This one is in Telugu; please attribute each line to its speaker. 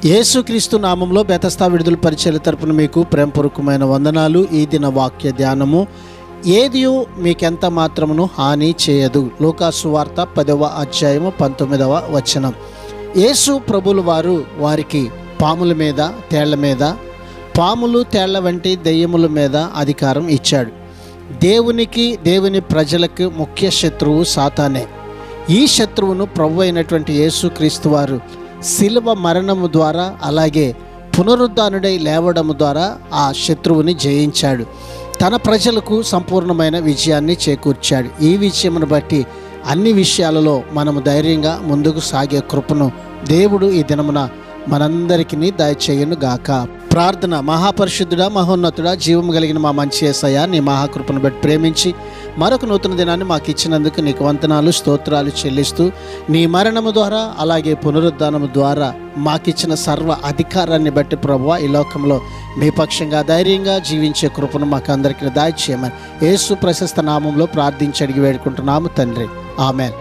Speaker 1: యేసుక్రీస్తు నామంలో బెతస్తా విడుదల పరిచర్య తరపున మీకు ప్రేమపూర్వకమైన వందనాలు. ఈ దిన వాక్య ధ్యానము, ఏదియు మీకెంత మాత్రమును హాని చేయదు. లూకాసు సువార్త 10వ అధ్యాయము 19వ వచనం. యేసు ప్రభులు వారు వారికి పాముల మీద, తేళ్ల మీద, పాములు తేళ్ల వంటి దెయ్యముల మీద అధికారం ఇచ్చాడు. దేవుని ప్రజలకు ముఖ్య శత్రువు సాతానే. ఈ శత్రువును ప్రభు అయినటువంటి యేసుక్రీస్తు వారు శిలువ మరణము ద్వారా, అలాగే పునరుద్ధానుడై లేవడము ద్వారా ఆ శత్రువుని జయించాడు. తన ప్రజలకు సంపూర్ణమైన విజయాన్ని చేకూర్చాడు. ఈ విషయమును బట్టి అన్ని విషయాలలో మనము ధైర్యంగా ముందుకు సాగే కృపను దేవుడు ఈ దినమున మనందరికీ దయచేయును గాక. ప్రార్థన. మహాపరిశుద్ధుడా, మహోన్నతుడా, జీవము కలిగిన మా మంచి యేసయ్య, నీ మహాకృపను బట్టి ప్రేమించి మరొక నూతన దినాన్ని మాకు ఇచ్చినందుకు నీకు వందనాలు, స్తోత్రాలు చెల్లిస్తూ, నీ మరణము ద్వారా అలాగే పునరుద్ధానము ద్వారా మాకిచ్చిన సర్వ అధికారాన్ని బట్టి ప్రభువా, ఈ లోకంలో మీ పక్షంగా ధైర్యంగా జీవించే కృపను మాకు అందరికీ దయచేయమని యేసు ప్రశస్త నామంలో ప్రార్థించి అడిగి వేడుకుంటున్నాము తండ్రి. ఆమెన్.